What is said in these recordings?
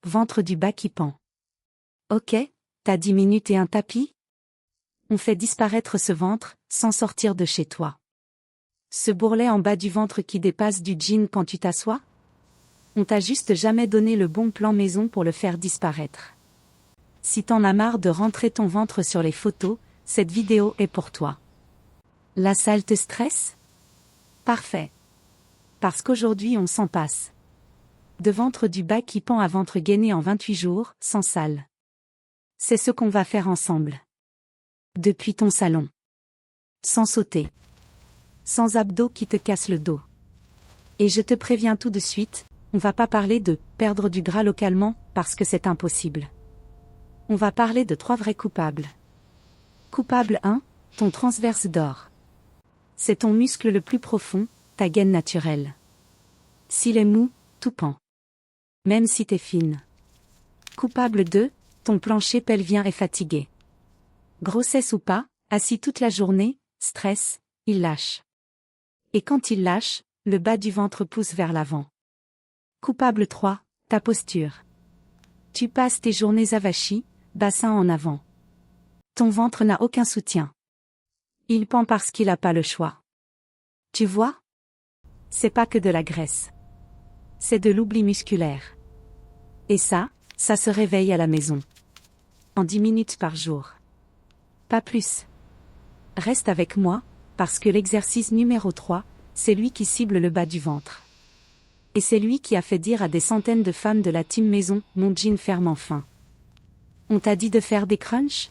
ventre du bas qui pend. Ok, t'as 10 minutes et un tapis? On fait disparaître ce ventre, sans sortir de chez toi. Ce bourrelet en bas du ventre qui dépasse du jean quand tu t'assois? On t'a juste jamais donné le bon plan maison pour le faire disparaître. Si t'en as marre de rentrer ton ventre sur les photos, cette vidéo est pour toi. La salle te stresse? Parfait. Parce qu'aujourd'hui on s'en passe. De ventre du bas qui pend à ventre gainé en 28 jours, sans salle. C'est ce qu'on va faire ensemble. Depuis ton salon. Sans sauter. Sans abdos qui te cassent le dos. Et je te préviens tout de suite, on va pas parler de perdre du gras localement, parce que c'est impossible. On va parler de 3 vrais coupables. Coupable 1, ton transverse d'or. C'est ton muscle le plus profond, ta gaine naturelle. S'il est mou, tout pend. Même si t'es fine. Coupable 2, ton plancher pelvien est fatigué. Grossesse ou pas, assis toute la journée, stress, il lâche. Et quand il lâche, le bas du ventre pousse vers l'avant. Coupable 3, ta posture. Tu passes tes journées avachis, bassin en avant. Ton ventre n'a aucun soutien. Il pend parce qu'il n'a pas le choix. Tu vois? C'est pas que de la graisse. C'est de l'oubli musculaire. Et ça se réveille à la maison. En 10 minutes par jour. Pas plus. Reste avec moi, parce que l'exercice numéro 3, c'est lui qui cible le bas du ventre. Et c'est lui qui a fait dire à des centaines de femmes de la team maison, mon jean ferme enfin. On t'a dit de faire des crunchs?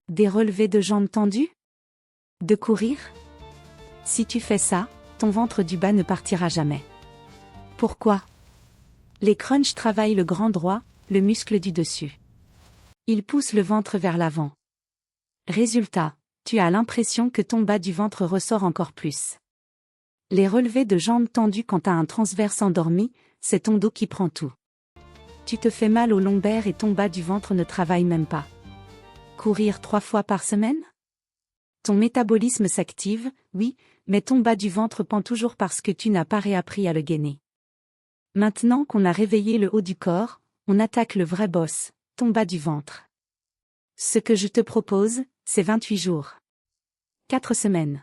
Des relevés de jambes tendues? De courir? Si tu fais ça, ton ventre du bas ne partira jamais. Pourquoi? Les crunchs travaillent le grand droit, le muscle du dessus. Ils poussent le ventre vers l'avant. Résultat, tu as l'impression que ton bas du ventre ressort encore plus. Les relevés de jambes tendues quand t'as un transverse endormi, c'est ton dos qui prend tout. Tu te fais mal au lombaire et ton bas du ventre ne travaille même pas. Courir 3 fois par semaine? Ton métabolisme s'active, oui, mais ton bas du ventre pend toujours parce que tu n'as pas réappris à le gainer. Maintenant qu'on a réveillé le haut du corps, on attaque le vrai boss, ton bas du ventre. Ce que je te propose, c'est 28 jours. 4 semaines.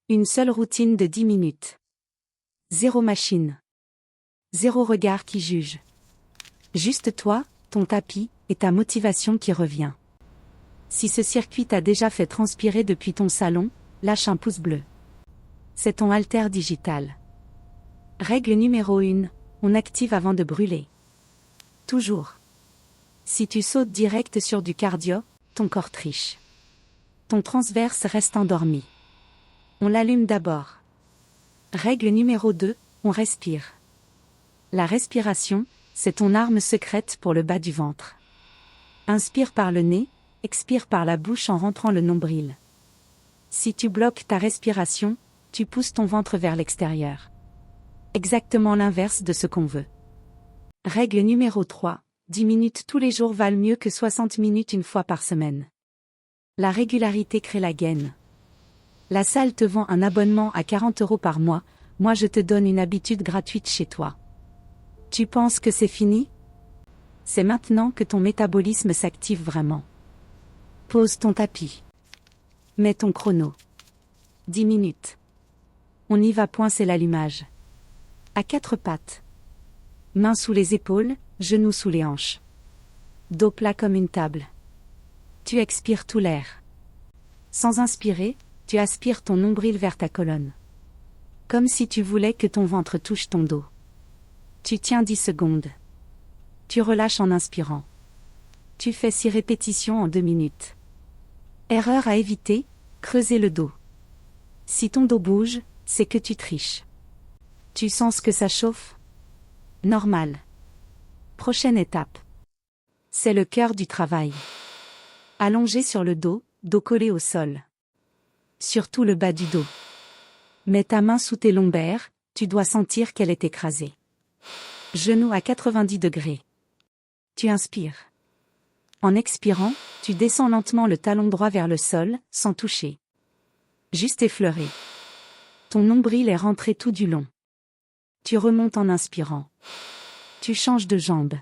Une seule routine de 10 minutes. 0 machine. 0 regard qui juge. Juste toi, ton tapis, et ta motivation qui revient. Si ce circuit t'a déjà fait transpirer depuis ton salon, lâche un pouce bleu. C'est ton haltère digital. Règle numéro 1, on active avant de brûler. Toujours. Si tu sautes direct sur du cardio, ton corps triche. Ton transverse reste endormi. On l'allume d'abord. Règle numéro 2, on respire. La respiration, c'est ton arme secrète pour le bas du ventre. Inspire par le nez, expire par la bouche en rentrant le nombril. Si tu bloques ta respiration, tu pousses ton ventre vers l'extérieur. Exactement l'inverse de ce qu'on veut. Règle numéro 3, 10 minutes tous les jours valent mieux que 60 minutes une fois par semaine. La régularité crée la gaine. La salle te vend un abonnement à 40 € par mois, moi je te donne une habitude gratuite chez toi. Tu penses que c'est fini? C'est maintenant que ton métabolisme s'active vraiment. Pose ton tapis. Mets ton chrono. 10 minutes. On y va, point, c'est l'allumage. À 4 pattes. Mains sous les épaules, genoux sous les hanches. Dos plat comme une table. Tu expires tout l'air. Sans inspirer, tu aspires ton nombril vers ta colonne. Comme si tu voulais que ton ventre touche ton dos. Tu tiens 10 secondes. Tu relâches en inspirant. Tu fais 6 répétitions en 2 minutes. Erreur à éviter, creuser le dos. Si ton dos bouge, c'est que tu triches. Tu sens que ça chauffe? Normal. Prochaine étape. C'est le cœur du travail. Allongé sur le dos, dos collé au sol. Surtout le bas du dos. Mets ta main sous tes lombaires, tu dois sentir qu'elle est écrasée. Genoux à 90 degrés. Tu inspires. En expirant, tu descends lentement le talon droit vers le sol, sans toucher. Juste effleurer. Ton nombril est rentré tout du long. Tu remontes en inspirant. Tu changes de jambe.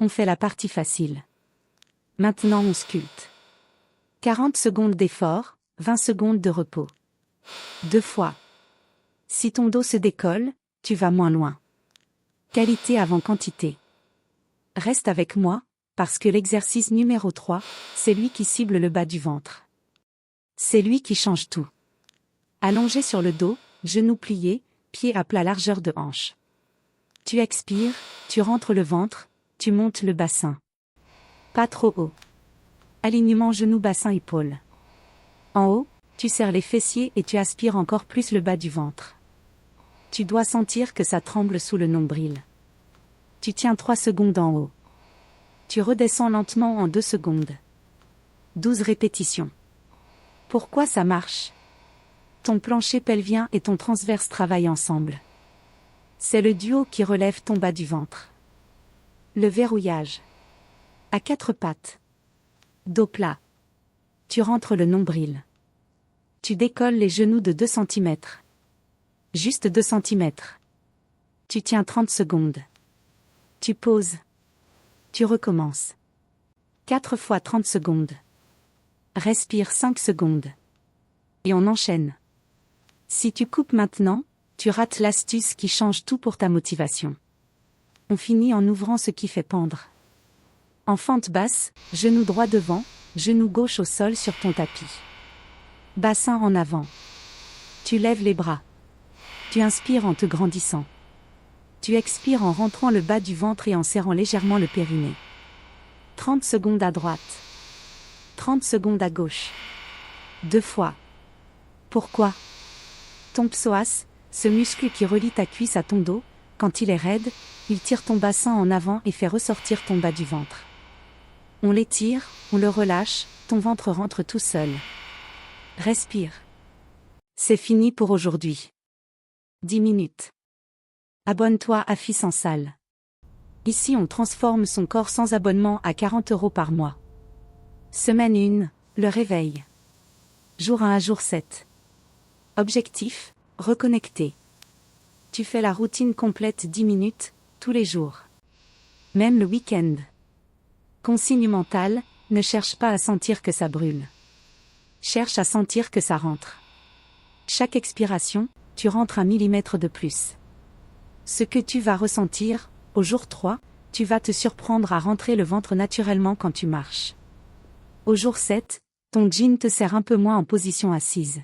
On fait la partie facile. Maintenant on sculpte. 40 secondes d'effort, 20 secondes de repos. 2 fois. Si ton dos se décolle, tu vas moins loin. Qualité avant quantité. Reste avec moi, parce que l'exercice numéro 3, c'est lui qui cible le bas du ventre. C'est lui qui change tout. Allongé sur le dos, genoux pliés, pieds à plat largeur de hanche. Tu expires, tu rentres le ventre, tu montes le bassin. Pas trop haut. Alignement genou-bassin-épaule. En haut, tu serres les fessiers et tu aspires encore plus le bas du ventre. Tu dois sentir que ça tremble sous le nombril. Tu tiens 3 secondes en haut. Tu redescends lentement en 2 secondes. 12 répétitions. Pourquoi ça marche? Ton plancher pelvien et ton transverse travaillent ensemble. C'est le duo qui relève ton bas du ventre. Le verrouillage. À 4 pattes. Dos plat. Tu rentres le nombril. Tu décolles les genoux de 2 cm. Juste 2 cm. Tu tiens 30 secondes. Tu poses. Tu recommences. 4 fois 30 secondes. Respire 5 secondes. Et on enchaîne. Si tu coupes maintenant, tu rates l'astuce qui change tout pour ta motivation. On finit en ouvrant ce qui fait pendre. En fente basse, genou droit devant, genou gauche au sol sur ton tapis. Bassin en avant. Tu lèves les bras. Tu inspires en te grandissant. Tu expires en rentrant le bas du ventre et en serrant légèrement le périnée. 30 secondes à droite. 30 secondes à gauche. 2 fois. Pourquoi? Ton psoas, ce muscle qui relie ta cuisse à ton dos, quand il est raide, il tire ton bassin en avant et fait ressortir ton bas du ventre. On l'étire, on le relâche, ton ventre rentre tout seul. Respire. C'est fini pour aujourd'hui. 10 minutes. Abonne-toi à Fils en salle. Ici on transforme son corps sans abonnement à 40 € par mois. Semaine 1, le réveil. Jour 1 à jour 7. Objectif, reconnecter. Tu fais la routine complète 10 minutes, tous les jours. Même le week-end. Consigne mentale, ne cherche pas à sentir que ça brûle. Cherche à sentir que ça rentre. Chaque expiration, tu rentres 1 millimètre de plus. Ce que tu vas ressentir, au jour 3, tu vas te surprendre à rentrer le ventre naturellement quand tu marches. Au jour 7, ton jean te serre un peu moins en position assise.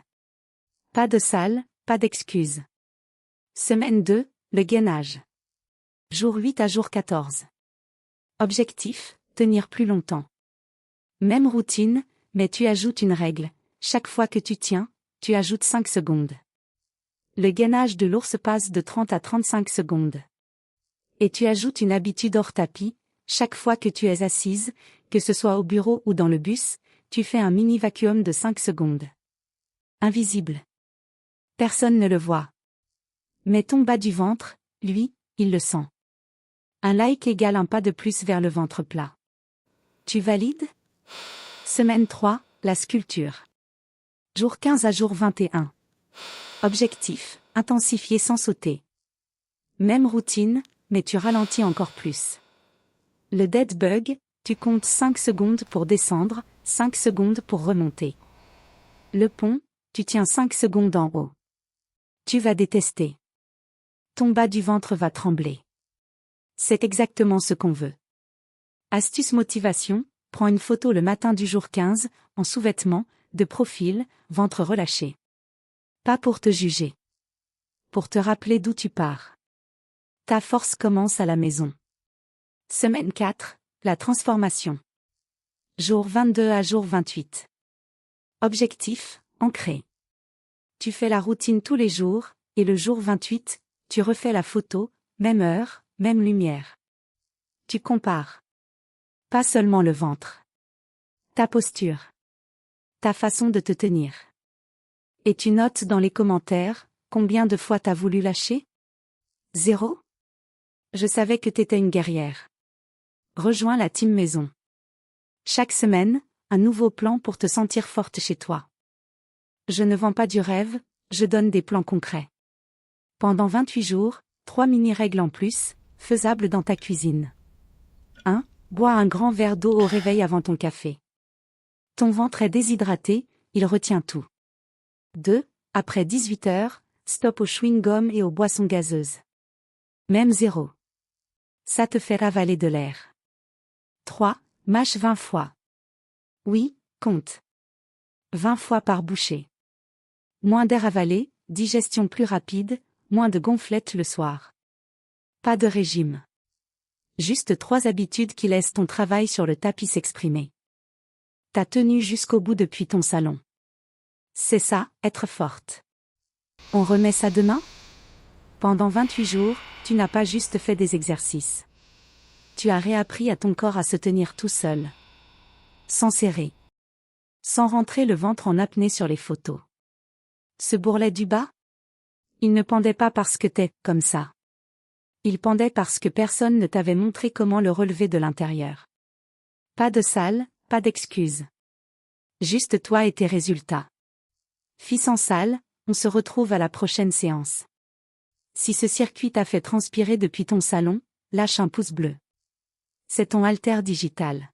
Pas de salle, pas d'excuses. Semaine 2, le gainage. Jour 8 à jour 14. Objectif, tenir plus longtemps. Même routine, mais tu ajoutes une règle. Chaque fois que tu tiens, tu ajoutes 5 secondes. Le gainage de l'ours passe de 30 à 35 secondes. Et tu ajoutes une habitude hors tapis, chaque fois que tu es assise, que ce soit au bureau ou dans le bus, tu fais un mini vacuum de 5 secondes. Invisible. Personne ne le voit. Mais ton bas du ventre, lui, il le sent. Un like égale un pas de plus vers le ventre plat. Tu valides? Semaine 3, la sculpture. Jour 15 à jour 21. Objectif, intensifier sans sauter. Même routine, mais tu ralentis encore plus. Le dead bug, tu comptes 5 secondes pour descendre, 5 secondes pour remonter. Le pont, tu tiens 5 secondes en haut. Tu vas détester. Ton bas du ventre va trembler. C'est exactement ce qu'on veut. Astuce motivation, prends une photo le matin du jour 15, en sous-vêtements, de profil, ventre relâché. Pas pour te juger. Pour te rappeler d'où tu pars. Ta force commence à la maison. Semaine 4, la transformation. Jour 22 à jour 28. Objectif, ancré. Tu fais la routine tous les jours, et le jour 28, tu refais la photo, même heure, même lumière. Tu compares. Pas seulement le ventre. Ta posture. Ta façon de te tenir. Et tu notes dans les commentaires, combien de fois t'as voulu lâcher? 0? Je savais que t'étais une guerrière. Rejoins la team maison. Chaque semaine, un nouveau plan pour te sentir forte chez toi. Je ne vends pas du rêve, je donne des plans concrets. Pendant 28 jours, 3 mini-règles en plus, faisables dans ta cuisine. 1. Bois un grand verre d'eau au réveil avant ton café. Ton ventre est déshydraté, il retient tout. 2. Après 18 heures, stop au chewing-gum et aux boissons gazeuses. Même 0. Ça te fait ravaler de l'air. 3. Mâche 20 fois. Oui, compte. 20 fois par bouchée. Moins d'air avalé, digestion plus rapide, moins de gonflettes le soir. Pas de régime. Juste 3 habitudes qui laissent ton travail sur le tapis s'exprimer. T'as tenu jusqu'au bout depuis ton salon. C'est ça, être forte. On remet ça demain? Pendant 28 jours, tu n'as pas juste fait des exercices. Tu as réappris à ton corps à se tenir tout seul. Sans serrer. Sans rentrer le ventre en apnée sur les photos. Ce bourrelet du bas? Il ne pendait pas parce que t'es comme ça. Il pendait parce que personne ne t'avait montré comment le relever de l'intérieur. Pas de salle, pas d'excuses. Juste toi et tes résultats. Fille sans salle, on se retrouve à la prochaine séance. Si ce circuit t'a fait transpirer depuis ton salon, lâche un pouce bleu. C'est ton haltère digital.